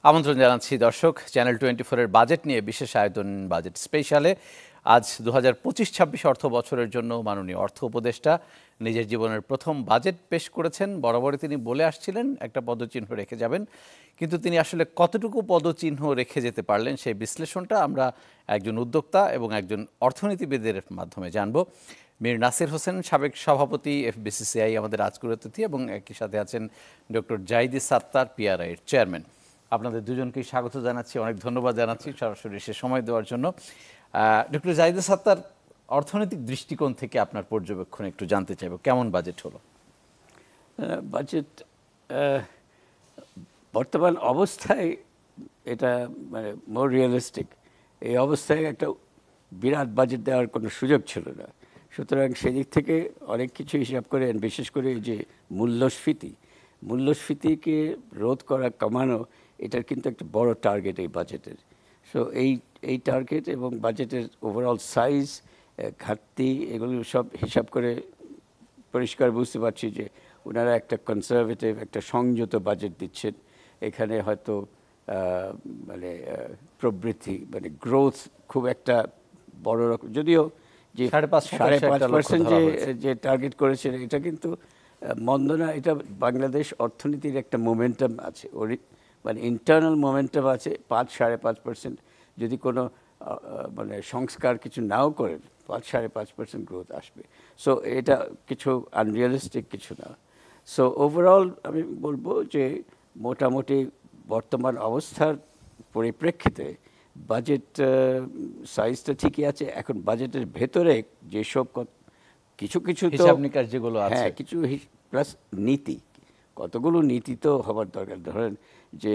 আমন্ত্রণ জানাচ্ছি দর্শক, চ্যানেল 24-এর বাজেট নিয়ে বিশেষ আয়োজন বাজেট স্পেশালে। আজ 2025-26 অর্থ বছরের জন্য মাননীয় অর্থ উপদেষ্টা নিজের জীবনের প্রথম বাজেট পেশ করেছেন। বরাবরই তিনি বলে আসছিলেন একটা পদচিহ্ন রেখে যাবেন, কিন্তু তিনি আসলে কতটুকু পদচিহ্ন রেখে যেতে পারলেন সেই বিশ্লেষণটা আমরা একজন উদ্যোক্তা এবং একজন অর্থনীতিবিদের মাধ্যমে জানব। মীর নাসির হোসেন, সাবেক সভাপতি এফবিসিসিআই, আমাদের আজকের অতিথি, এবং একই সাথে আছেন ডক্টর জাহিদ সাত্তার, পিআরআইয়ের চেয়ারম্যান। আপনাদের দুজনকেই স্বাগত জানাচ্ছি, অনেক ধন্যবাদ জানাচ্ছি সরাসরি সে সময় দেওয়ার জন্য। ডক্টর জাহিদ সাত্তার, অর্থনৈতিক দৃষ্টিকোণ থেকে আপনার পর্যবেক্ষণ একটু জানতে চাইব, কেমন বাজেট হলো? বাজেট বর্তমান অবস্থায় এটা মানে মোর রিয়েলিস্টিক। এই অবস্থায় একটা বিরাট বাজেট দেওয়ার কোনো সুযোগ ছিল না। সুতরাং সেদিক থেকে অনেক কিছু হিসাব করে, বিশেষ করে যে মূল্যস্ফীতিকে রোধ করা, কমানো, এটার কিন্তু একটা বড় টার্গেট এই বাজেটের। সো এই টার্গেট এবং বাজেটের ওভারঅল সাইজ, ঘাটতি, এগুলো সব হিসাব করে পরিষ্কার বুঝতে পারছি যে ওনারা একটা কনজারভেটিভ, একটা সংযত বাজেট দিচ্ছেন। এখানে হয়তো মানে প্রবৃদ্ধি, মানে গ্রোথ খুব একটা বড় রকম, যদিও যে 5.5% যে টার্গেট করেছেন, এটা কিন্তু মন্দ না। এটা বাংলাদেশ অর্থনীতির একটা মোমেন্টাম আছে, মানে ইন্টারনাল মোমেন্টাম আছে। 5-5.5% যদি কোনো মানে সংস্কার কিছু নাও করেন, 5-5.5% গ্রোথ আসবে। সো এটা কিছু আনরিয়ালিস্টিক কিছু না। সো ওভারঅল আমি বলবো যে মোটামুটি বর্তমান অবস্থার পরিপ্রেক্ষিতে বাজেট সাইজটা ঠিকই আছে। এখন বাজেটের ভেতরে যেসব কিছু তো যেগুলো আছে, হ্যাঁ, কিছু প্লাস নীতি, কতগুলো নীতি তো হবার দরকার। ধরেন যে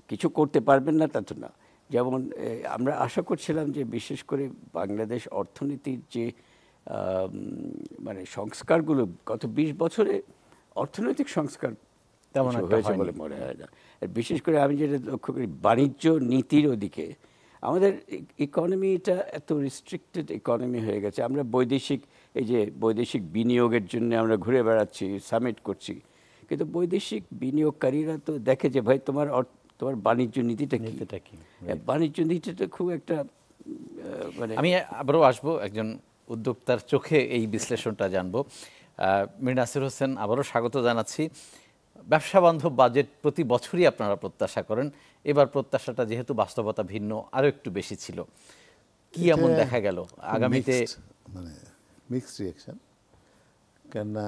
কিছু করতে পারবেন না তা তো না। যেমন আমরা আশা করছিলাম যে বিশেষ করে বাংলাদেশ অর্থনীতির যে মানে সংস্কারগুলো গত 20 বছরে অর্থনৈতিক সংস্কার তেমন হয়েছে বলে মনে হয় না। বিশেষ করে আমি যেটা লক্ষ্য করি, বাণিজ্য নীতির ওদিকে আমাদের ইকোনমিটা এত রিস্ট্রিক্টেড ইকোনমি হয়ে গেছে। আমরা বৈদেশিক বিনিয়োগের জন্য আমরা ঘুরে বেড়াচ্ছি, সামিট করছি, কিন্তু বৈদেশিক বিনিয়োগকারীরা তো দেখে যে ভাই তোমার বাণিজ্য নীতিটা কি। বাণিজ্য নীতিটা খুব একটা মানে, আমি আবারও আসবো, একজন উদ্যোক্তার চোখে এই বিশ্লেষণটা জানবো। মীর নাসির হোসেন, আবারও স্বাগত জানাচ্ছি। ব্যবসা বান্ধব বাজেট প্রতি বছরই আপনারা প্রত্যাশা করেন, এবার প্রত্যাশাটা যেহেতু বাস্তবতা ভিন্ন, আরও একটু বেশি ছিল। কি এমন দেখা গেল আগামীতে? মানে মিক্সড রিয়াকশন। কেননা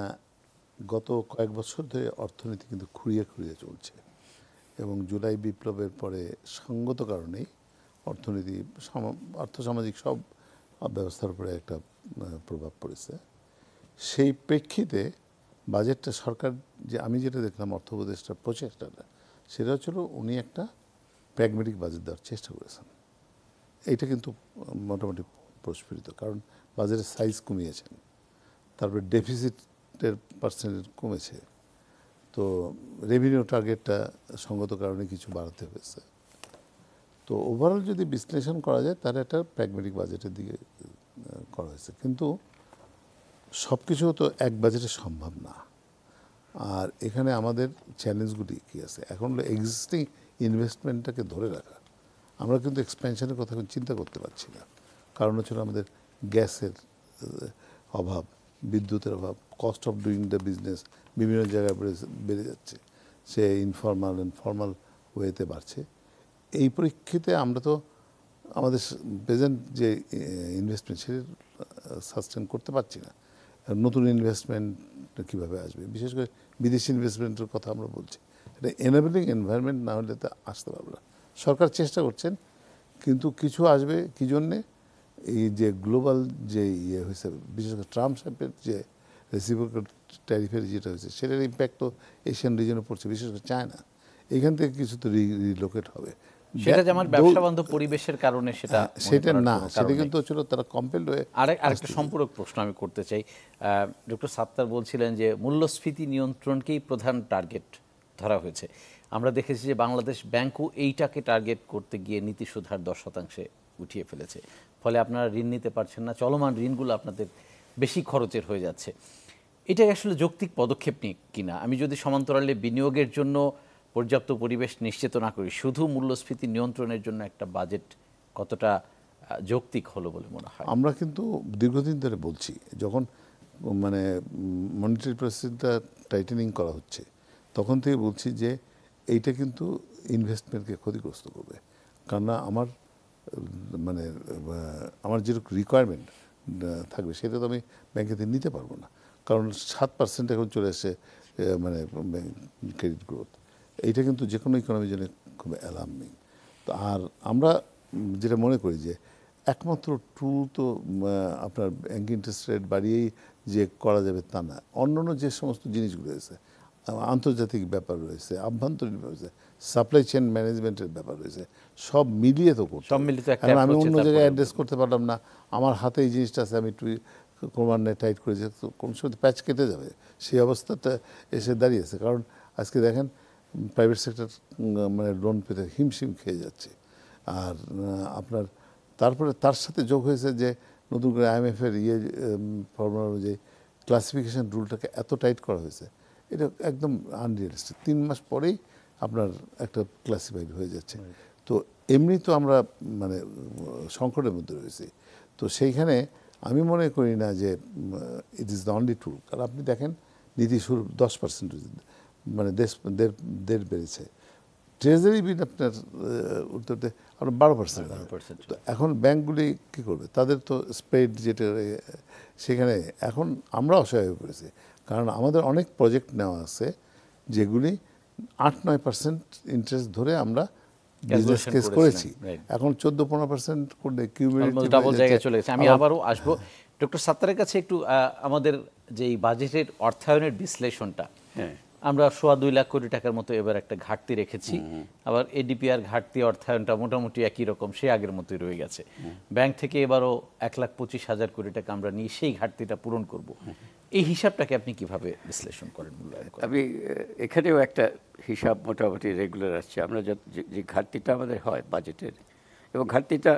গত কয়েক বছর ধরে অর্থনীতি কিন্তু খুঁড়িয়ে চলছে, এবং জুলাই বিপ্লবের পরে সঙ্গত কারণেই অর্থনীতি, আর্থসামাজিক সব ব্যবস্থার উপরে একটা প্রভাব পড়েছে। সেই প্রেক্ষিতে বাজেটটা সরকার, যে আমি যেটা দেখলাম অর্থ উপদেষ্টার প্রচেষ্টাটা, সেটা হচ্ছিল উনি একটা প্র্যাগমেটিক বাজেট দেওয়ার চেষ্টা করেছেন। এইটা কিন্তু মোটামুটি প্রস্ফুটিত, কারণ বাজেটের সাইজ কমিয়েছেন, তারপরে ডেফিসিটের পার্সেন্টেজ কমেছে, তো রেভিনিউ টার্গেটটা সঙ্গত কারণে কিছু বাড়াতে হয়েছে। তো ওভারঅল যদি বিশ্লেষণ করা যায় তাহলে একটা প্র্যাগমেটিক বাজেটের দিকে করা হয়েছে, কিন্তু সব কিছু তো এক বাজেটে সম্ভব না। আর এখানে আমাদের চ্যালেঞ্জগুলি কী আছে, এখন হলো এক্সিস্টিং ইনভেস্টমেন্টটাকে ধরে রাখা। আমরা কিন্তু এক্সপেনশনের কথা চিন্তা করতে পারছি না, কারণ হচ্ছে আমাদের গ্যাসের অভাব, বিদ্যুতের অভাব, cost of doing the business বিভিন্ন জায়গায় বেড়ে যাচ্ছে, সে ইনফর্মাল অ্যান্ড ফর্মাল ওয়েতে বাড়ছে। এই পরিপ্রেক্ষিতে আমরা তো আমাদের প্রেজেন্ট যে ইনভেস্টমেন্ট সেটা সাস্টেন করতে পারছি না। নতুন ইনভেস্টমেন্ট কীভাবে আসবে, বিশেষ করে বিদেশি ইনভেস্টমেন্টের কথা আমরা বলছি। এটা এনাবেলিং এনভায়রনমেন্ট না হলে তা আসতে পারবে না। সরকার চেষ্টা করছেন, কিন্তু কিছু আসবে কী জন্যে? এই যে গ্লোবাল যে হয়েছে, বিশেষ করে ট্রাম্প সাহেবের যে রেসিপ্রোকাল ট্যারিফের যেটা হয়েছে, সেটার ইম্প্যাক্ট তো এশিয়ান রিজনে পড়ছে, বিশেষ করে চায়না। এখান থেকে কিছু তো রিলোকেট হবে। সেটা যে আমার ব্যবসা বান্ধব পরিবেশের কারণে সেটা না, সেটা কিন্তু হচ্ছিল তারা কম্পেলড হয়ে। আরেকটা সম্পূরক প্রশ্ন আমি করতে চাই। ডক্টর সাত্তার বলছিলেন যে মূল্যস্ফীতি নিয়ন্ত্রণকেই প্রধান টার্গেট ধরা হয়েছে। আমরা দেখেছি যে বাংলাদেশ ব্যাংকও এইটাকে টার্গেট করতে গিয়ে নীতি সুধার 10% উঠিয়ে ফেলেছে। ফলে আপনারা ঋণ নিতে পারছেন না, চলমান ঋণগুলো আপনাদের বেশি খরচের হয়ে যাচ্ছে। এটাই আসলে যৌক্তিক পদক্ষেপ কিনা? আমি যদি সমান্তরালে বিনিয়োগের জন্য পর্যাপ্ত পরিবেশ নিশ্চিত না করি শুধু মূল্যস্ফীতি নিয়ন্ত্রণের জন্য একটা বাজেট কতটা যৌক্তিক হলো বলে মনে হয়? আমরা কিন্তু দীর্ঘদিন ধরে বলছি, যখন মানে মনিটারি পলিসিটা টাইটেনিং করা হচ্ছে তখন থেকে বলছি যে এইটা কিন্তু ইনভেস্টমেন্টকে ক্ষতিগ্রস্ত করবে। কেননা মানে আমার যেরকম রিকোয়ারমেন্ট থাকবে সেটা তো আমি ব্যাংকে থেকে নিতে পারবো না, কারণ 7% এখন চলে আসছে মানে ক্রেডিট গ্রোথ। এইটা কিন্তু যে কোনো ইকোনমির জন্য খুব অ্যালার্মিং। তো আর আমরা যেটা মনে করি যে একমাত্র টুল তো আপনার ব্যাংক ইন্টারেস্ট রেট বাড়িয়েই যে করা যাবে তা না, অন্যান্য যে সমস্ত জিনিসগুলো রয়েছে, আন্তর্জাতিক ব্যাপার রয়েছে, আভ্যন্তরীণ ব্যাপার রয়েছে, সাপ্লাই চেইন ম্যানেজমেন্টের ব্যাপার রয়েছে, সব মিলিয়ে তো করতে সব হবে। মিলিয়ে তো একটা কারণ আমি approach এ অন্য তারপরে জায়গায় অ্যাড্রেস করতে পারলাম না, আমার হাতে এই জিনিসটা আছে, আমি একটু ক্রমান্বয়ে টাইট করেছি, তো কোন সময় প্যাচ কেটে যাবে, সেই অবস্থাটা এসে দাঁড়িয়েছে। কারণ আজকে দেখেন প্রাইভেট সেক্টর মানে লোন পেতে হিমশিম খেয়ে যাচ্ছে। আর আপনার তারপরে তার সাথে যোগ হয়েছে যে নতুন করে IMF-এর ফর্মুলা অনুযায়ী ক্লাসিফিকেশন রুলটাকে এত টাইট করা হয়েছে, এটা একদম আনরিয়ালিস্টিক। 3 মাস পরেই আপনার একটা ক্লাসিফাইড হয়ে যাচ্ছে। তো এমনি তো আমরা মানে সংকটের মধ্যে রয়েছি। তো সেইখানে আমি মনে করি না যে ইট ইজ দ্য অনলি টুল। কারণ আপনি দেখেন নীতি শুরু 10% মানে দেড় বেড়েছে, ট্রেজারি বিল আপনার উত্তরতে আপনার 12%। তো এখন ব্যাংকগুলি কী করবে? তাদের তো স্প্রেড যেটা সেখানে এখন আমরা অসহায় হয়ে পড়েছি। কারণ আমাদের অনেক প্রজেক্ট নেওয়া আছে যেগুলি 8-9% ইন্টারেস্ট ধরে আমরা বিজনেস কেস করেছি, এখন 14-15% করলে কিউমুলেটিভ ডাবল জায়গায় চলে গেছে। আমি আবারও আসবো ডক্টর সাত্তারের কাছে একটু। আমাদের যে এই বাজেটের অর্থায়নের বিশ্লেষণটা, আমরা 2.25 লাখ কোটি টাকার মতো এবার একটা ঘাটতি রেখেছি। আবার এডিপিআর ঘাটতি অর্থায়নটা মোটামুটি একই রকম, সে আগের মতোই রয়ে গেছে। ব্যাংক থেকে এবারও 1,25,000 কোটি টাকা আমরা নিয়ে সেই ঘাটতিটা পূরণ করব। এই হিসাবটাকে আপনি কিভাবে বিশ্লেষণ করেন, মূল্যায়ন করেন? আমি এখানেও একটা হিসাব মোটামুটি রেগুলার আসছে। আমরা যে ঘাটতিটা আমাদের হয় বাজেটের, এবং ঘাটতিটা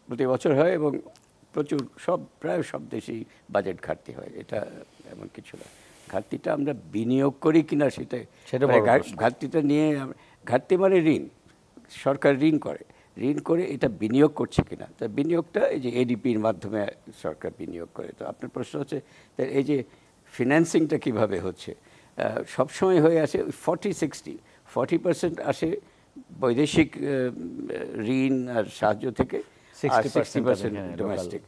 প্রতি বছর হয় এবং প্রচুর প্রায় সব দেশেই বাজেট ঘাটতি হয়, এটা এমন কিছু না। ঘাটতিটা আমরা বিনিয়োগ করি কিনা সেটা ঘাটতিটা নিয়ে, ঘাটতি মানে ঋণ, সরকার ঋণ করে এটা বিনিয়োগ করছে কিনা। তা বিনিয়োগটা এই যে এডিপির মাধ্যমে সরকার বিনিয়োগ করে। তো আপনার প্রশ্ন হচ্ছে এই যে ফিন্যান্সিংটা কিভাবে হচ্ছে, সবসময় হয়ে আসে 40% আসে বৈদেশিক ঋণ আর সাহায্য থেকে, 60% ডোমেস্টিক।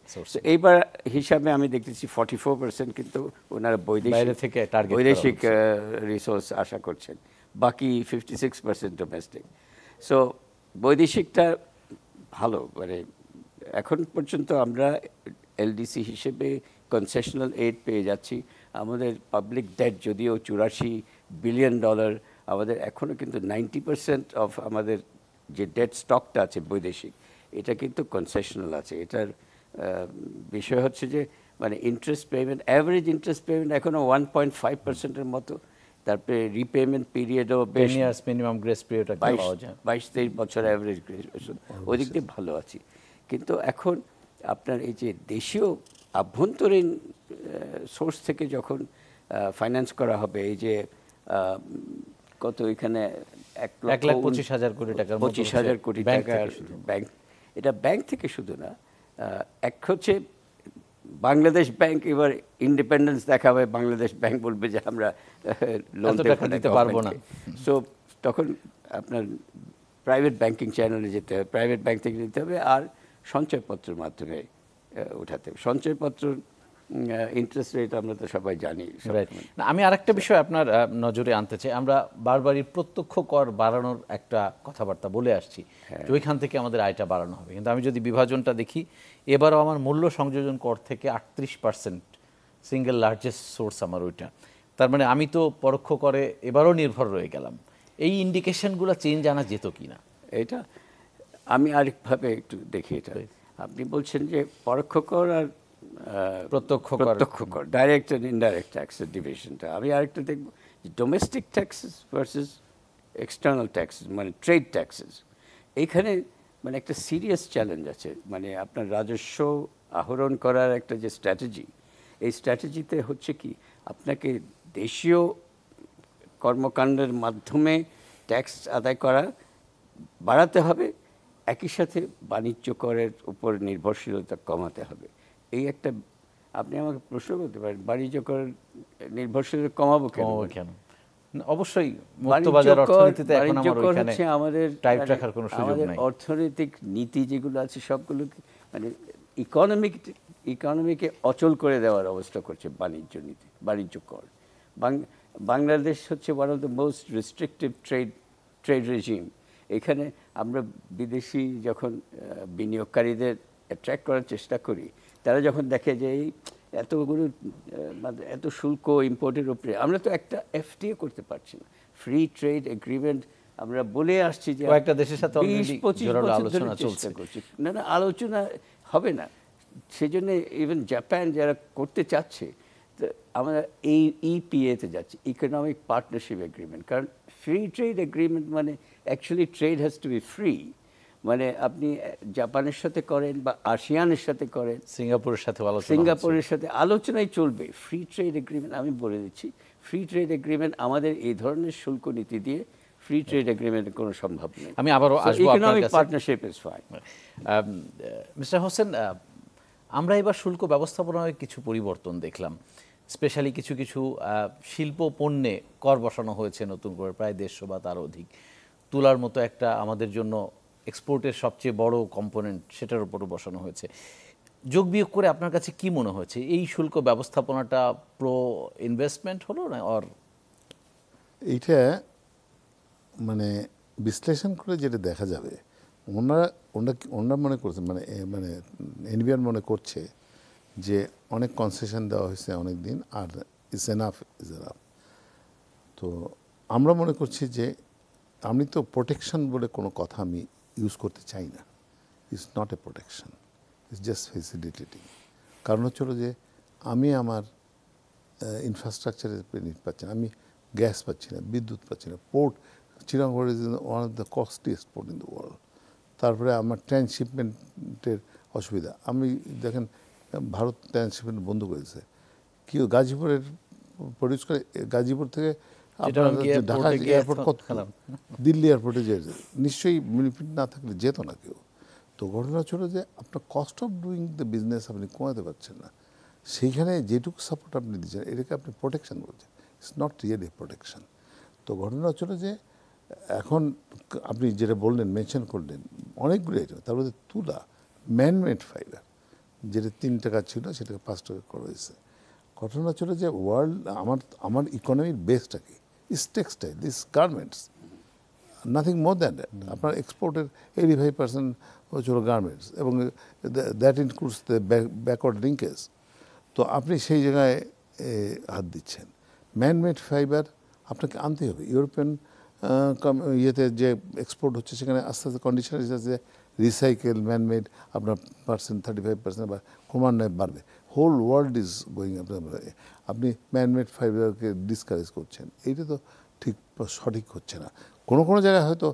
এইবার হিসাবে আমি দেখতেছি 44% কিন্তু ওনারা বৈদেশিক রিসোর্স আশা করছেন, বাকি 56% ডোমেস্টিক। সো বৈদেশিকটা ভালো, মানে এখন পর্যন্ত আমরা এলডিসি হিসেবে কনসেশনাল এইড পেয়ে যাচ্ছি। আমাদের পাবলিক ডেট যদিও $84 বিলিয়ন, আমাদের এখনও কিন্তু 90% অফ আমাদের যে ডেট স্টকটা আছে বৈদেশিক, এটা কিন্তু কনসেশনাল আছে। এটার বিষয় হচ্ছে যে মানে interest payment, average interest payment এখনও 1.5%-এর মতো। তারপরে রিপেমেন্ট পিরিয়ডও বেশ, মিনিমাম গ্রেস পিরিয়ড 22-23 বছর অ্যাভারেজ গ্রেস, ওই দিক দিয়ে ভালো আছি। কিন্তু এখন আপনার এই যে দেশীয় আভ্যন্তরীণ সোর্স থেকে যখন ফাইন্যান্স করা হবে, এই যে কত এখানে 1,25,000 কোটি টাকা, 25,000 কোটি টাকা ব্যাংক, এটা ব্যাংক থেকে শুধু না, এক হচ্ছে বাংলাদেশ ব্যাংক এবার ইন্ডিপেন্ডেন্স দেখাবে, বাংলাদেশ ব্যাংক বলবে যে আমরা লোন দিতে পারবো না। সো তখন আপনার প্রাইভেট ব্যাংকিং চ্যানেলে যেতে হবে, প্রাইভেট ব্যাংক থেকে নিতে হবে, আর সঞ্চয়পত্রের মাধ্যমে উঠাতে হবে। সঞ্চয়পত্র ইন্টারেস্ট রেট আমরা তো সবাই জানি। আমি আরেকটা বিষয় আপনার নজরে আনতে চাই। আমরা বারবারই প্রত্যক্ষ কর বাড়ানোর একটা কথাবার্তা বলে আসছি, যে ওইখান থেকে আমাদের আয়টা বাড়ানো হবে। কিন্তু আমি যদি বিভাজনটা দেখি, এবারও আমার মূল্য সংযোজন কর থেকে 38% সিঙ্গেল লার্জেস্ট সোর্স আমার ওইটা। তার মানে আমি তো পরোক্ষ করে এবারও নির্ভর রয়ে গেলাম। এই ইন্ডিকেশনগুলো চেঞ্জ আনা যেত কি না? এটা আমি আরেকভাবে একটু দেখি। এটা আপনি বলছেন যে পরোক্ষ কর আর প্রত্যক্ষ কর, ডাইরেক্ট অ্যান্ড ইনডাইরেক্ট ট্যাক্সের ডিভিশনটা। আমি আরেকটা দেখব যে domestic taxes versus external taxes, মানে ট্রেড ট্যাক্সেস। এইখানে মানে একটা সিরিয়াস চ্যালেঞ্জ আছে। মানে আপনার রাজস্ব আহরণ করার একটা যে স্ট্র্যাটেজি, এই স্ট্র্যাটেজিতে হচ্ছে কি আপনাকে দেশীয় কর্মকাণ্ডের মাধ্যমে ট্যাক্স আদায় করা বাড়াতে হবে, একই সাথে বাণিজ্য করের উপর নির্ভরশীলতা কমাতে হবে। এই একটা, আপনি আমাকে প্রশ্ন করতে পারেন বাণিজ্য করের নির্ভরশীলতা কমাবো কেন? কেন? অবশ্যই মুক্তবাজার অর্থনীতিতে এখন আমার ওইখানে আমাদের টাইট রাখার কোনো সুযোগ আমাদের নাই। অর্থনৈতিক নীতি যেগুলো আছে সবগুলোকে মানে ইকোনমিকে অচল করে দেওয়ার অবস্থা করছে বাণিজ্য নীতি, বাণিজ্য কর। বাংলাদেশ হচ্ছে one of the most restrictive trade regime. এখানে আমরা বিদেশি যখন বিনিয়োগকারীদের অ্যাট্রাক্ট করার চেষ্টা করি, তারা যখন দেখে যে এই এতগুলো এত শুল্ক ইম্পোর্টের উপরে, আমরা তো একটা এফটিএ করতে পারছি না, ফ্রি ট্রেড এগ্রিমেন্ট আমরা বলে আসছি যে কয়েকটা দেশের সাথে অলরেডি 20-25 জোরালো বছর আলোচনা ধরে চলছে। চেষ্টা করছি। না আলোচনা হবে না, সেজন্য ইভেন জাপান যারা করতে চাচ্ছে, তো আমরা এই ইপিএতে যাচ্ছি, ইকোনমিক পার্টনারশিপ এগ্রিমেন্ট। কারণ ফ্রি ট্রেড এগ্রিমেন্ট মানে actually trade has to be free. মানে আপনি জাপানের সাথে করেন বা আসিয়ানের সাথে করেন, সিঙ্গাপুরের সাথে সিঙ্গাপুরের সাথে আলোচনায় চলবে ফ্রি ট্রেড এগ্রিমেন্ট। আমি বলে দিচ্ছি, ফ্রি ট্রেড এগ্রিমেন্ট আমাদের এই ধরনের শুল্ক নীতি দিয়ে ফ্রি ট্রেড এগ্রিমেন্টের কোনো সম্ভব নেই। আমি আবারও আসবো আপনার ইকোনমিক কাছে। Partnership is fine. Mister Hossain, আমরা এবার শুল্ক ব্যবস্থাপনায় কিছু পরিবর্তন দেখলাম। স্পেশালি কিছু কিছু শিল্প পণ্যে কর বসানো হয়েছে নতুন করে, প্রায় 150 বা তার অধিক। তুলার মতো একটা আমাদের জন্য এক্সপোর্টের সবচেয়ে বড় কম্পোনেন্ট, সেটার উপরও বসানো হয়েছে। যোগ বিয়োগ করে আপনার কাছে কি মনে হয়েছে, এই শুল্ক ব্যবস্থাপনাটা প্রো ইনভেস্টমেন্ট হলো না অর? এইটা মানে বিশ্লেষণ করে যেটা দেখা যাবে, ওনারা মনে করছে, মানে এনবিআর মনে করছে যে অনেক কনসেশন দেওয়া হয়েছে অনেক দিন, আর ইজ এনাফ। তো আমরা মনে করছি যে আমি তো প্রোটেকশন বলে কোনো কথা আমি ইউজ করতে চাই না। It's not a protection, it's just ফেসিলিটেটিং। কারণ হচ্ছিল যে আমি আমার ইনফ্রাস্ট্রাকচারের বেনিফিট পাচ্ছি না, আমি গ্যাস পাচ্ছি না, বিদ্যুৎ পাচ্ছি না। পোর্ট চিরাঙ্গড় is one of the costliest port in the world. তারপরে আমার ট্রান্সশিপমেন্টের অসুবিধা। আমি দেখেন ভারত ট্রান্সশিপমেন্ট বন্ধ করেছে, কি গাজীপুরের প্রডিউস করে, গাজীপুর থেকে ঢাকা এয়ারপোর্ট কত, দিল্লি এয়ারপোর্টে যেতে নিশ্চয়ই বেনিফিট না থাকলে যেত না কেউ। তো ঘটনা ছিল যে আপনার cost of doing the business আপনি কমাতে পারছেন না, সেইখানে যেটুকু সাপোর্ট আপনি দিচ্ছেন এটাকে আপনি প্রোটেকশন বলছেন। It's not really protection. তো ঘটনা হচ্ছিল যে এখন আপনি যেটা বললেন, মেনশন করলেন অনেকগুলো আইটেম, তার মধ্যে তুলা, ম্যানমেড ফাইবার, যেটা 3 টাকা ছিল সেটাকে 5 টাকা করা হয়েছে। ঘটনা ছিল যে ওয়ার্ল্ড আমার ইকোনমির বেসটা কি, is textile, this garments, nothing more than that. আপনার এক্সপোর্টের 85% হচ্ছিল গার্মেন্টস, এবং that includes the backward linkage. তো আপনি সেই জায়গায় হাত দিচ্ছেন। ম্যানমেড ফাইবার আপনাকে আনতে হবে। ইউরোপিয়ান ইয়েতে যে এক্সপোর্ট হচ্ছে সেখানে আস্তে আস্তে কন্ডিশন আছে রিসাইকেল, ম্যানমেড আপনার 35% বা ক্রমান্বয়ে বাড়বে। হোল ওয়ার্ল্ড ইজ গোয়িং আপনার, আপনি ম্যানমেড ফাইবারকে ডিসকারেজ করছেন, এইটা তো ঠিক সঠিক হচ্ছে না। কোনো কোনো জায়গায় হয়তো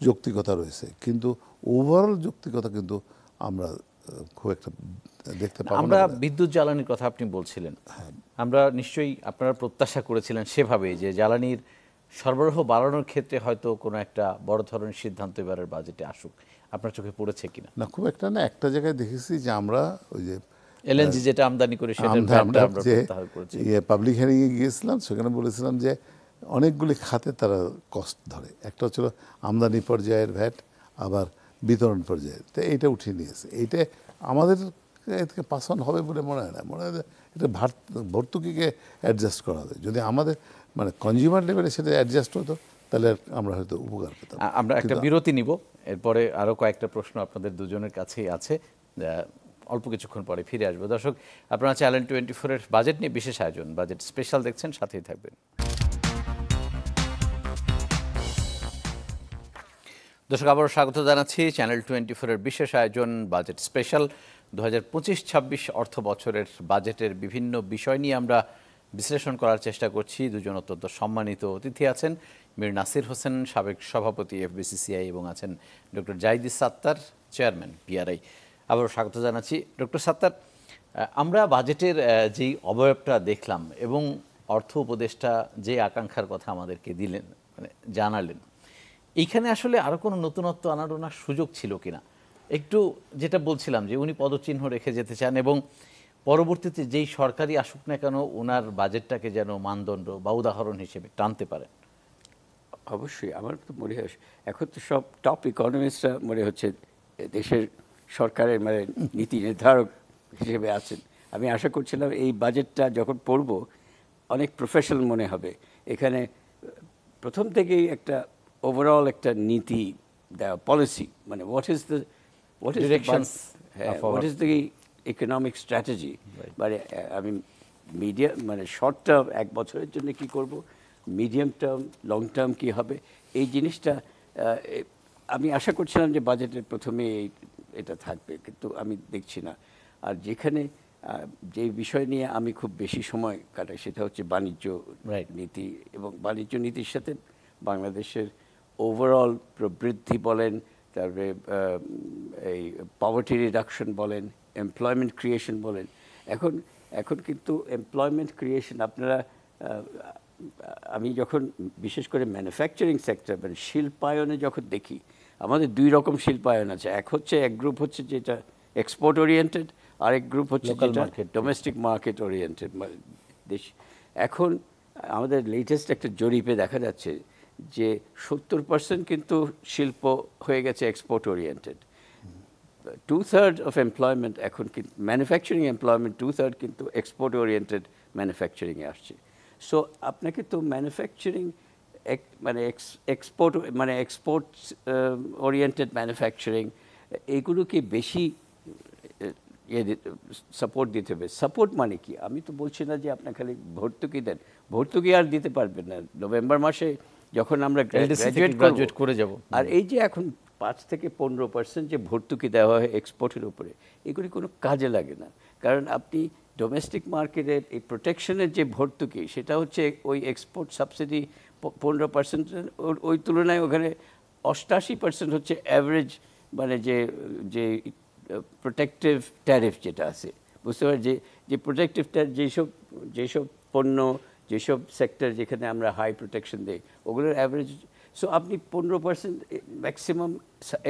যৌক্তিকতা রয়েছে, কিন্তু ওভারঅল যৌক্তিকতা কিন্তু আমরা খুব একটা দেখতে পাবো না। আমরা বিদ্যুৎ জ্বালানির কথা আপনি বলছিলেন, আমরা নিশ্চয়ই আপনারা প্রত্যাশা করেছিলেন সেভাবে যে জ্বালানির সরবরাহ বাড়ানোর ক্ষেত্রে হয়তো কোনো একটা বড় ধরনের সিদ্ধান্ত এবারের বাজেটে আসুক। আপনার চোখে পড়েছে কিনা? না, খুব একটা না। একটা জায়গায় দেখেছি যে আমরা ওই যে এলএনজি যেটা আমদানি করে সেটার ভ্যাটটা আমরা প্রত্যাহার করেছি। পাবলিক হিয়ারিংয়ে গিয়েছিলাম, সেখানে বলেছিলাম যে অনেকগুলি খাতে তারা কস্ট ধরে। একটা হচ্ছিল আমদানি পর্যায়ের ভ্যাট, আবার বিতরণ পর্যায়ের, তো এইটা উঠিয়ে নিয়েছে। এইটা আমাদের থেকে পাস অন হবে বলে মনে হয় না। মনে হয় এটা ভর্তুকিকে অ্যাডজাস্ট করা হবে। যদি আমাদের মানে কনজিউমার লেভেলে সেটা অ্যাডজাস্ট হতো, তাহলে আমরা হয়তো উপকার পেতাম। আমরা একটা বিরতি নিব, এরপরে আরও কয়েকটা প্রশ্ন আপনাদের দুজনের কাছেই আছে, অল্প কিছুক্ষণ পরে ফিরে আসবো। দর্শক, আপনারা চ্যানেল 24-এর বাজেট নিয়ে বিশেষ আয়োজন, বাজেট স্পেশাল দেখছেন, সাথেই থাকবেন। দর্শক, আবারও স্বাগত জানাচ্ছি চ্যানেল 24-এর বিশেষ আয়োজন বাজেট স্পেশাল। 2025-26 অর্থ বছরের বাজেটের বিভিন্ন বিষয় নিয়ে আমরা বিশ্লেষণ করার চেষ্টা করছি। দুজন অত্যন্ত সম্মানিত অতিথি আছেন, মীর নাসির হোসেন, সাবেক সভাপতি এফবিসিসিআই, এবং আছেন doctor Zahid Sattar, chairman PRI. আবারও স্বাগত জানাচ্ছি। ডক্টর সাত্তার, আমরা বাজেটের যেই অবয়বটা দেখলাম এবং অর্থ উপদেষ্টা যে আকাঙ্ক্ষার কথা আমাদেরকে দিলেন, মানে জানালেন, এইখানে আসলে আরো কোনো নতুনত্ব আনার ওনার সুযোগ ছিল কিনা, একটু যেটা বলছিলাম যে উনি পদচিহ্ন রেখে যেতে চান এবং পরবর্তীতে যেই সরকারি আসুক না কেন ওনার বাজেটটাকে যেন মানদণ্ড বা উদাহরণ হিসেবে টানতে পারেন। অবশ্যই আমার তো মনে হয় এখন তো সব টপ ইকোনমিস্টরা মনে হচ্ছে দেশের সরকারের মানে নীতি নির্ধারক হিসেবে আছেন। আমি আশা করছিলাম এই বাজেটটা যখন পড়ব অনেক প্রফেশনাল মনে হবে। এখানে প্রথম থেকেই একটা ওভারঅল একটা নীতি দেওয়া, পলিসি, মানে what is Directions of our- what is the economic strategy, মানে আমি মানে শর্ট টার্ম 1 বছরের জন্য কি করব, মিডিয়াম টার্ম, লং টার্ম কি হবে, এই জিনিসটা আমি আশা করছিলাম যে বাজেটের প্রথমে এটা থাকবে, কিন্তু আমি দেখছি না। আর যেখানে যে বিষয় নিয়ে আমি খুব বেশি সময় কাটাই সেটা হচ্ছে বাণিজ্য নীতি, এবং বাণিজ্য নীতির সাথে বাংলাদেশের ওভারঅল প্রবৃদ্ধি বলেন, তারপরে এই পভার্টি রিডাকশন বলেন, এমপ্লয়মেন্ট ক্রিয়েশন বলেন। এখন কিন্তু এমপ্লয়মেন্ট ক্রিয়েশন আপনারা আমি যখন বিশেষ করে ম্যানুফ্যাকচারিং সেক্টর মানে শিল্পায়নে যখন দেখি, আমাদের 2 রকম শিল্পায়ন আছে। এক গ্রুপ হচ্ছে যেটা এক্সপোর্ট ওরিয়েন্টেড, আরেক গ্রুপ হচ্ছে যেটা ডোমেস্টিক মার্কেট ওরিয়েন্টেড দেশ। এখন আমাদের লেটেস্ট একটা জরিপে দেখা যাচ্ছে যে 70% কিন্তু শিল্প হয়ে গেছে এক্সপোর্ট ওরিয়েন্টেড। 2/3 অফ এমপ্লয়মেন্ট এখন কিন্তু ম্যানুফ্যাকচারিং এমপ্লয়মেন্ট 2/3 কিন্তু এক্সপোর্ট ওরিয়েন্টেড ম্যানুফ্যাকচারিংয়ে আসছে। সো আপনাকে তো ম্যানুফ্যাকচারিং মানে এক্সপোর্ট ওরিয়েন্টেড ম্যানুফ্যাকচারিং এইগুলোকে বেশি সাপোর্ট দিতে হবে। সাপোর্ট মানে কি, আমি তো বলছি না যে আপনার খালি ভর্তুকি দেন, ভর্তুকি আর দিতে পারবেন না। নভেম্বর মাসে যখন আমরা গ্রাজুয়েট করে যাব, আর এই যে এখন 5 থেকে 15% যে ভর্তুকি দেওয়া হয় এক্সপোর্টের উপরে, এগুলি কোনো কাজে লাগে না। কারণ আপনি ডোমেস্টিক মার্কেটের এই প্রোটেকশনের যে ভর্তুকি সেটা হচ্ছে ওই এক্সপোর্ট সাবসিডি 15%, ওই তুলনায় ওখানে 88% হচ্ছে অ্যাভারেজ, মানে যে প্রোটেক্টিভ ট্যারিফ যেটা আছে, বুঝতে পারেন যে প্রোটেক্টিভ ট্যারিফ যেসব পণ্য, যেসব সেক্টর যেখানে আমরা হাই প্রোটেকশন দিই ওগুলোর অ্যাভারেজ। সো আপনি 15% ম্যাক্সিমাম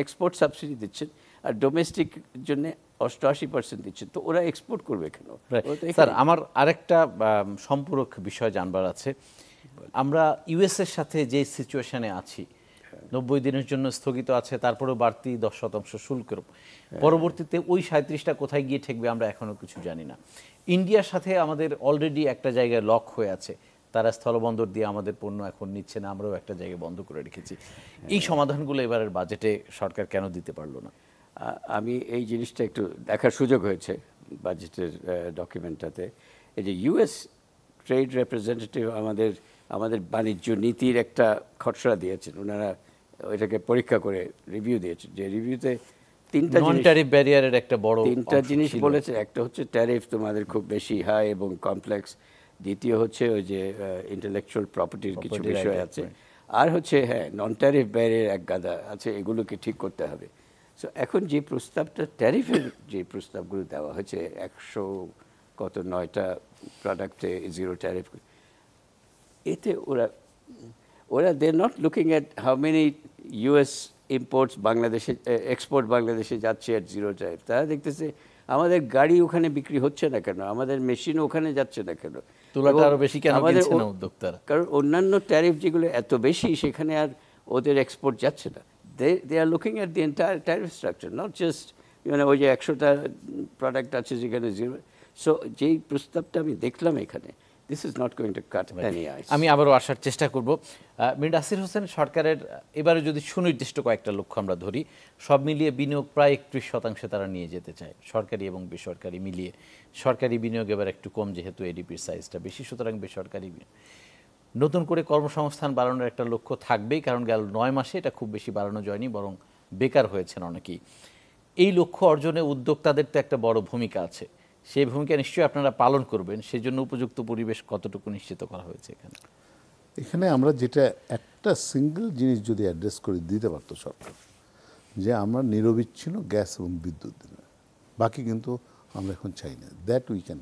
এক্সপোর্ট সাবসিডি দিচ্ছেন, আর ডোমেস্টিক জন্য 88% দিচ্ছেন, তো ওরা এক্সপোর্ট করবে কেন? স্যার, আমার আরেকটা সম্পূরক বিষয় জানবার আছে। আমরা ইউএসের সাথে যে সিচুয়েশনে আছি, 90 দিনের জন্য স্থগিত আছে, তারপরেও বাড়তি 10% শুল্কের, পরবর্তীতে ওই 37টা কোথায় গিয়ে ঠেকবে আমরা এখনো কিছু জানি না। ইন্ডিয়ার সাথে আমাদের অলরেডি একটা জায়গায় লক হয়ে আছে, তারা স্থলবন্দর দিয়ে আমাদের পণ্য এখন নিচ্ছে না, আমরাও একটা জায়গায় বন্ধ করে রেখেছি। এই সমাধানগুলো এবারের বাজেটে সরকার কেন দিতে পারলো না? আমি এই জিনিসটা একটু দেখার সুযোগ হয়েছে বাজেটের ডকুমেন্টটাতে। এই যে ইউএস ট্রেড রিপ্রেজেন্টেটিভ আমাদের বাণিজ্য নীতির একটা খসড়া দিয়েছেন, ওনারা ওইটাকে পরীক্ষা করে রিভিউ দিয়েছেন। যে রিভিউতে তিনটা জিনিস বলেছে। একটা হচ্ছে ট্যারিফ তোমাদের খুব বেশি হাই এবং কমপ্লেক্স, দ্বিতীয় হচ্ছে ওই যে ইন্টেলেকচুয়াল প্রপার্টির কিছু বিষয় আছে, আর হচ্ছে নন ট্যারিফ ব্যারিয়ার এক গাদা আছে, এগুলোকে ঠিক করতে হবে। সো এখন যে প্রস্তাবটা ট্যারিফের যে প্রস্তাবগুলো দেওয়া হয়েছে 109টা প্রোডাক্টে জিরো ট্যারিফ, এতে ওরা they not looking at how many US imports বাংলাদেশে এক্সপোর্ট বাংলাদেশে যাচ্ছে অ্যাট জিরো ট্যারিফ। তারা দেখতেছে আমাদের গাড়ি ওখানে বিক্রি হচ্ছে না কেন, আমাদের মেশিন ওখানে যাচ্ছে না কেন, কারণ অন্যান্য ট্যারিফ যেগুলো এত বেশি সেখানে আর ওদের এক্সপোর্ট যাচ্ছে না। they are looking at the entire tariff structure, not just ওই যে 100টা প্রোডাক্ট আছে যেখানে জিরো। সো যেই প্রস্তাবটা আমি দেখলাম এখানে, this is not going to cut any ice. আমি আবারও আসার চেষ্টা করব। মির্জা আসির হোসেন, সরকারের এবারে যদি সুনির্দিষ্ট কয়েকটা লক্ষ্য আমরা ধরি, সব মিলিয়ে বিনিয়োগ প্রায় 31% তারা নিয়ে যেতে চায়, সরকারি এবং বেসরকারি মিলিয়ে। সরকারি বিনিয়োগ এবার একটু কম, যেহেতু এডিপির সাইজটা বেশি, সুতরাং বেসরকারি নতুন করে কর্মসংস্থান বাড়ানোর একটা লক্ষ্য থাকবেই, কারণ গেল 9 মাসে এটা খুব বেশি বাড়ানো যায়নি, বরং বেকার হয়েছেন অনেকেই। এই লক্ষ্য অর্জনে উদ্যোক্তাদের তো একটা বড় ভূমিকা আছে, সেই ভূমিকা নিশ্চয়ই আপনারা পালন করবেন, সেই জন্য উপযুক্ত পরিবেশ কতটুকু নিশ্চিত করা হয়েছে এখানে আমরা যেটা একটা সিঙ্গেল জিনিস যদি অ্যাড্রেস করে দিতে পারতো সরকার, যে আমরা নিরবিচ্ছিন্ন গ্যাস এবং বিদ্যুৎ দিন, বাকি কিন্তু আমরা এখন চাই না, দ্যাট উই ক্যান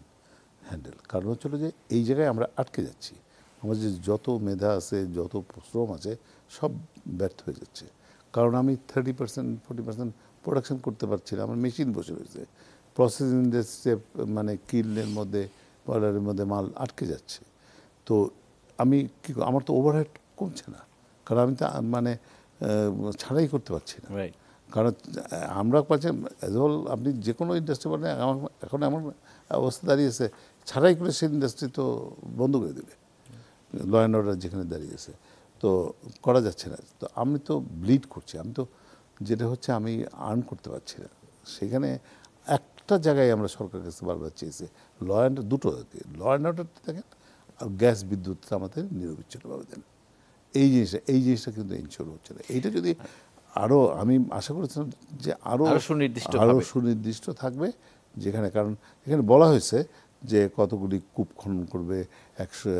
হ্যান্ডেল। কারণ হচ্ছিল যে এই জায়গায় আমরা আটকে যাচ্ছি, আমার যে যত মেধা আছে, যত শ্রম আছে, সব ব্যর্থ হয়ে যাচ্ছে। কারণ আমি 30% 40% প্রোডাকশন করতে পারছি না, আমার মেশিন বসে রয়েছে। প্রসেসিং ইন্ডাস্ট্রি মানে কিলের মধ্যে, বয়লারের মধ্যে মাল আটকে যাচ্ছে। তো আমি কি আমার তো ওভারহেড কমছে না, কারণ আমি তো মানে ছাড়াই করতে পারছি না। কারণ আমরা পাচ্ছি অ্যাজ অল, আপনি যে কোনো ইন্ডাস্ট্রি বলেন, এখন এমন অবস্থা দাঁড়িয়েছে, ছাড়াই করে সেই ইন্ডাস্ট্রি তো বন্ধ করে দেবে, ল অ্যান্ড অর্ডার যেখানে দাঁড়িয়েছে, তো করা যাচ্ছে না। তো আমি তো ব্লিড করছি, আমি তো যেটা হচ্ছে আমি আর্ন করতে পারছি না। সেখানে একটা জায়গায় আমরা সরকারের কাছে বারবার চেয়েছি, ল অ্যান্ড দুটো, ল অ্যান্ড অর্ডারটা দেখেন, আর গ্যাস বিদ্যুৎটা আমাদের নিরবিচ্ছিন্নভাবে দেন। এই জিনিসটা কিন্তু ইনশোর হচ্ছে না। এইটা যদি আরও, আমি আশা করেছিলাম যে আরও সুনির্দিষ্ট থাকবে, যেখানে, কারণ এখানে বলা হয়েছে যে কতগুলি কূপ খনন করবে, 100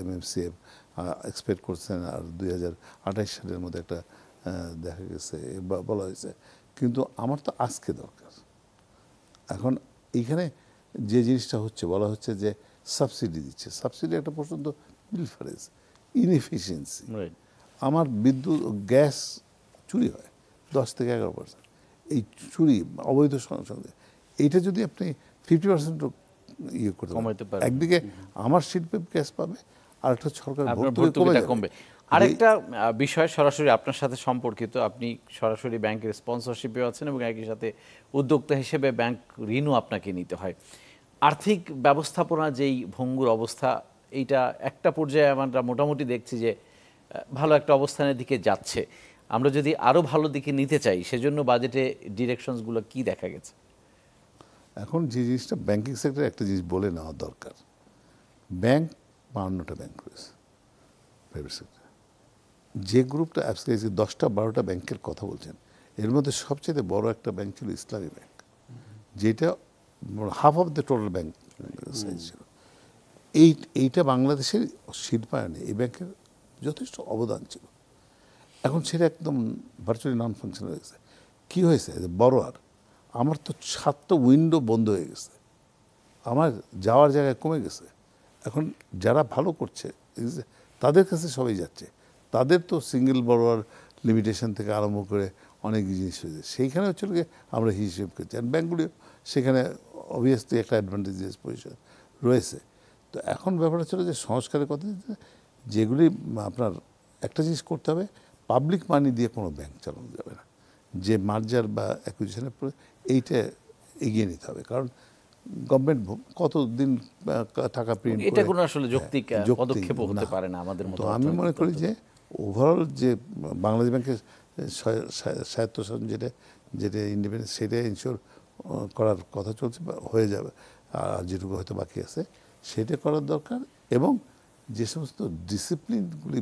MMCF এক্সপেক্ট করছেন, আর 2028 সালের মধ্যে একটা দেখা গেছে বলা হয়েছে। কিন্তু আমার তো আজকে দরকার। এখন এইখানে যে জিনিসটা হচ্ছে, বলা হচ্ছে যে সাবসিডি দিচ্ছে, সাবসিডি একটা পর্যন্ত বিলফারেজ, ইনএফিসিয়েন্সি। আমার বিদ্যুৎ গ্যাস চুরি হয় 10 থেকে 11%। এই চুরি অবৈধ সংসদে, এইটা যদি আপনি 50% ইয়ে করতে পারেন, একদিকে আমার শিল্পে গ্যাস পাবে, আর একটা সরকার ভর্তুকিটা কমবে। আরেকটা বিষয় সরাসরি আপনার সাথে সম্পর্কিত, আপনি সরাসরি ব্যাংকের স্পন্সরশিপেও আছেন এবং একই সাথে উদ্যোক্তা হিসেবে ব্যাংক ঋণও আপনাকে নিতে হয়। আর্থিক ব্যবস্থাপনা যেই ভঙ্গুর অবস্থা, এইটা একটা পর্যায়ে আমরা মোটামুটি দেখছি যে ভালো একটা অবস্থানের দিকে যাচ্ছে। আমরা যদি আরও ভালো দিকে নিতে চাই, সেজন্য বাজেটে ডিরেকশনসগুলো কি দেখা গেছে? এখন যে জিনিসটা ব্যাংকিং সেক্টরে একটা জিনিস বলে নেওয়া দরকার, ব্যাংক 52টা ব্যাংক রয়েছে প্রাইভেট সেক্টরে। যে গ্রুপটা অ্যাবসলিউটলি 10টা 12টা ব্যাংকের কথা বলছেন, এর মধ্যে সবচেয়ে বড় একটা ব্যাংক ছিল ইসলামী ব্যাংক, যেটা half of the total bank size ছিল। এইটা বাংলাদেশের শিল্পায়নে এই ব্যাংকের যথেষ্ট অবদান ছিল। এখন সেটা একদম ভার্চুয়ালি নন ফাংশনাল হয়ে গেছে। কী হয়েছে? বড়োয়ার আমার তো 7টা উইন্ডো বন্ধ হয়ে গেছে, আমার যাওয়ার জায়গায় কমে গেছে। এখন যারা ভালো করছে তাদের কাছে সবাই যাচ্ছে, তাদের তো সিঙ্গেল বড়োয়ার লিমিটেশন থেকে আরম্ভ করে অনেক জিনিস হয়েছে। সেইখানে হচ্ছে কি আমরা হিসেব করছি, আর ব্যাঙ্কগুলিও সেখানে অবভিয়াসলি একটা অ্যাডভান্টেজেস পজিশন রয়েছে। তো এখন ব্যাপারটা ছিল যে সংস্কারের কথা, যেগুলি আপনার একটা জিনিস করতে হবে, পাবলিক মানি দিয়ে কোনো ব্যাংক চালানো যাবে না। যে মার্জার বা অ্যাকুইজিশনের পরে এইটা এগিয়ে নিতে হবে, কারণ গভর্নমেন্ট কতদিন টাকা প্রিন্ট করে, এটা কোনো আসলে যৌক্তিক পদক্ষেপ হতে পারে না আমাদের মতো। তো আমি মনে করি যে ওভারঅল যে বাংলাদেশ ব্যাংকের স্বায়ত্তশাসন যেটা ইন্ডিপেন্ডেন্স, সেটা ইনশিওর করার কথা চলছে বা হয়ে যাবে, আর যেটুকু হয়তো বাকি আছে সেটা করার দরকার। এবং যে সমস্ত ডিসিপ্লিনগুলি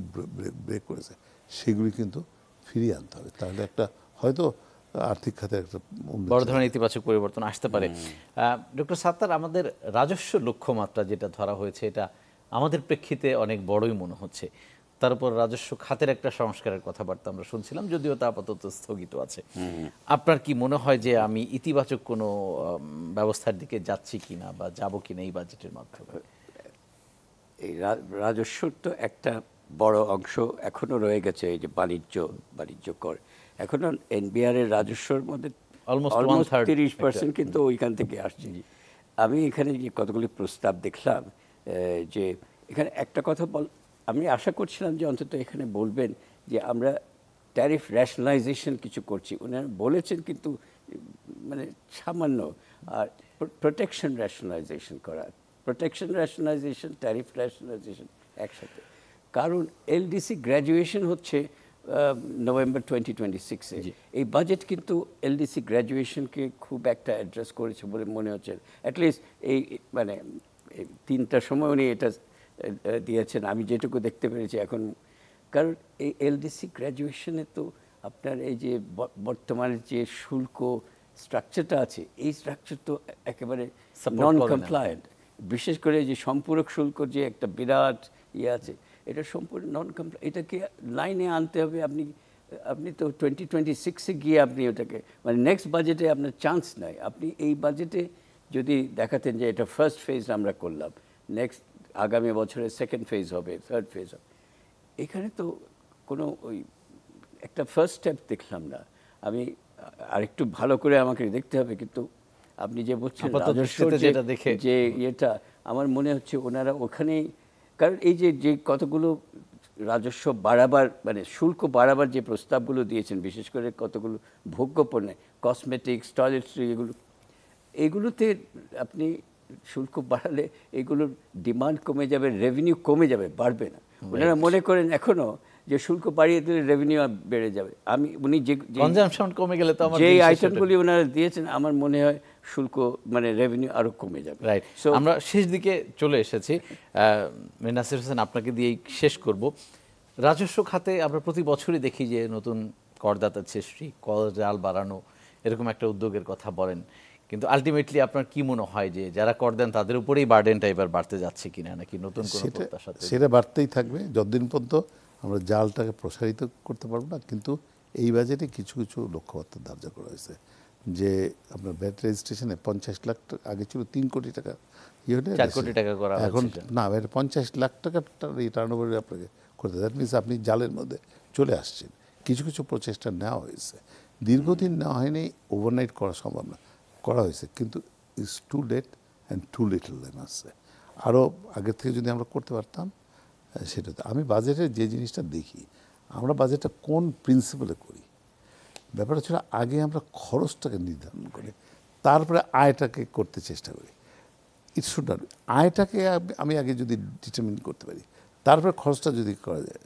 ব্রেক করেছে সেগুলি কিন্তু ফিরিয়ে আনতে হবে, তাহলে একটা হয়তো আর্থিক খাতে একটা বড় ধরনের ইতিবাচক পরিবর্তন আসতে পারে। ডক্টর সাত্তার, আমাদের রাজস্ব লক্ষ্যমাত্রা যেটা ধরা হয়েছে, এটা আমাদের প্রেক্ষিতে অনেক বড়ই মনে হচ্ছে। তার উপর রাজস্ব খাতের একটা সংস্কারের কথাবার্তা আমরা শুনছিলাম, যদিও তা আপাতত স্থগিত আছে। আপনার কি মনে হয় যে আমি ইতিবাচক কোনো ব্যবস্থার দিকে যাচ্ছি কিনা বা যাব কিনা এই বাজেটের মাধ্যমে? এই রাজস্বর তো একটা বড় অংশ এখনো রয়ে গেছে, এই যে বাণিজ্য কর। এখনো এনবিআর এর রাজস্বর মধ্যে অলমোস্ট 30% কিন্তু ওইখান থেকে আসছে। আমি এখানে যে কতগুলি প্রস্তাব দেখলাম, যে এখানে একটা কথা আমি আশা করছিলাম যে অন্তত এখানে বলবেন যে আমরা ট্যারিফ রেশনালাইজেশন কিছু করছি। উনারা বলেছেন কিন্তু মানে সামান্য, আর প্রোটেকশন রেশনালাইজেশন করা, প্রোটেকশন রেশনালাইজেশন, ট্যারিফ রেশনালাইজেশন একসাথে। কারণ এলডিসি গ্র্যাজুয়েশন হচ্ছে নভেম্বর 2026-এ। এই বাজেট কিন্তু এলডিসি গ্র্যাজুয়েশনকে খুব একটা অ্যাড্রেস করেছে বলে মনে হচ্ছে। অ্যাটলিস্ট এই মানে 3টার সময় উনি এটা দিয়েছেন, আমি যেটুকু দেখতে পেরেছি এখন। কারণ এই এলডিসি গ্র্যাজুয়েশনে তো আপনার এই যে বর্তমানে যে শুল্ক স্ট্রাকচারটা আছে, এই স্ট্রাকচার তো একেবারে নন কমপ্লায়েন্ট। বিশেষ করে যে সম্পূরক শুল্ক যে একটা বিরাট ইয়ে আছে, এটা সম্পূর্ণ নন কমপ্লায়েন্ট। এটাকে লাইনে আনতে হবে। আপনি তো 2026-এ গিয়ে আপনি ওটাকে মানে নেক্সট বাজেটে আপনার চান্স নাই। আপনি এই বাজেটে যদি দেখাতেন যে এটা ফার্স্ট ফেজ আমরা করলাম, নেক্সট আগামী বছরের সেকেন্ড ফেজ হবে, থার্ড ফেজ হবে। এখানে তো কোনো ওই একটা ফার্স্ট স্টেপ দেখলাম না। আমি আরেকটু ভালো করে আমাকে দেখতে হবে, কিন্তু আপনি যে বলছেন রাজস্ব যে ইয়েটা, আমার মনে হচ্ছে ওনারা ওখানেই, কারণ এই যে কতগুলো রাজস্ব বাড়াবার মানে শুল্ক বাড়াবার যে প্রস্তাবগুলো দিয়েছেন, বিশেষ করে কতগুলো ভোগ্য পণ্য, কসমেটিক্স, টয়লেট্রি, এগুলোতে আপনি শুল্ক বাড়ালে এগুলোর ডিমান্ড কমে যাবে, রেভিনিউ কমে যাবে, বাড়বে না। ওনারা মনে করেন এখনো যে শুল্ক বাড়িয়ে দিলে রেভিনিউ বেড়ে যাবে। উনি যে কনজাম্পশন কমে গেলে তো আমার যে আইটেমগুলি ওনারা দিয়েছেন, আমার মনে হয় শুল্ক মানে রেভিনিউ আরো কমে যাবে। রাইট। আমরা শেষ দিকে চলে এসেছি, নাসির হোসেন আপনাকে দিয়েই শেষ করব। রাজস্ব খাতে আমরা প্রতি বছরই দেখি যে নতুন করদাতা সৃষ্টি, কর জাল বাড়ানো, এরকম একটা উদ্যোগের কথা বলেন, কিন্তু আলটিমেটলি আপনার কি মনে হয় যে যারা কর দেন তাদের উপরেই বার্ডেনটা এবার বাড়তে যাচ্ছে কিনা, নাকি নতুন কোনো প্রত্যাশা? সেটা বাড়তেই থাকবে যতদিন পর্যন্ত আমরা জালটাকে প্রসারিত করতে পারবো না। কিন্তু এই বাজেটে কিছু কিছু লক্ষ্যমাত্রা ধার্য করা হয়েছে, যে আপনার ভ্যাট রেজিস্ট্রেশনে 50 লাখ টাকা, আগে ছিল 3 কোটি টাকা, 4 কোটি টাকা করা হয়েছে, এখন না, 50 লাখ টাকার টার্ন ওভারে আপনাকে করতে, দ্যাট মিনস আপনি জালের মধ্যে চলে আসছেন। কিছু কিছু প্রচেষ্টা নেওয়া হয়েছে, দীর্ঘদিন নেওয়া হয়নি, ওভারনাইট করা সম্ভব না, করা হয়েছে, কিন্তু it's too late and too little then আসছে। আরও আগের থেকে যদি আমরা করতে পারতাম সেটাতে। আমি বাজেটে যে জিনিসটা দেখি, আমরা বাজেটটা কোন প্রিন্সিপালে করি, ব্যাপারটা ছিল আগে আমরা খরচটাকে নির্ধারণ করি, তারপরে আয়টাকে করতে চেষ্টা করি। ইটস শুড নট, আয়টাকে আমি আগে যদি ডিটারমিন করতে পারি, তারপরে খরচটা যদি করা যায়।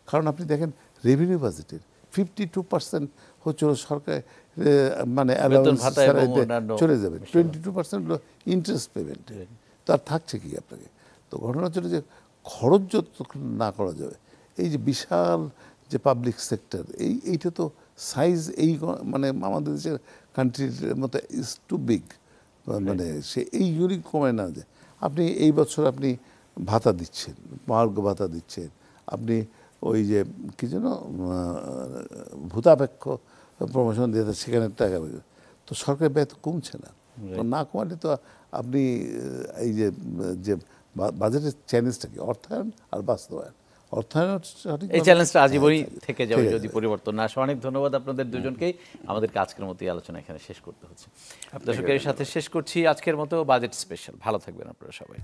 কারণ আপনি দেখেন রেভিনিউ বাজেটের 52% হচ্ছে সরকার মানে চলে যাবে, 22% হলো ইন্টারেস্ট পেমেন্ট, তার থাকছে কি আপনাকে। তো ঘটনা হচ্ছে যে খরচ যত না করা যাবে, এই যে বিশাল যে পাবলিক সেক্টর, এইটা তো সাইজ এই মানে আমাদের দেশের কান্ট্রির মতো ইজ টু বিগ, মানে সে এইগুলি কমে না যায়। আপনি এই বছর আপনি ভাতা দিচ্ছেন, মহার্ঘ ভাতা দিচ্ছেন, আপনি ওই যে কি যেন ভূতাপেক্ষ প্রমোশন দিয়ে সেখানে টাকা, তো সরকারের ব্যয় তো কমছে না, না কমালে তো আপনি এই যে বাজেটের চ্যালেঞ্জটা কি, অর্থায়ন আর বাস্তবায়ন, অর্থায়ন এই চ্যালেঞ্জটা আজীবনই থেকে যাবে যদি পরিবর্তন না আসে। অনেক ধন্যবাদ আপনাদের দুজনকেই। আমাদের আজকের মতো এই আলোচনা এখানে শেষ করতে হচ্ছে, দর্শকের সাথে শেষ করছি আজকের মতো বাজেট স্পেশাল। ভালো থাকবেন আপনারা সবাই।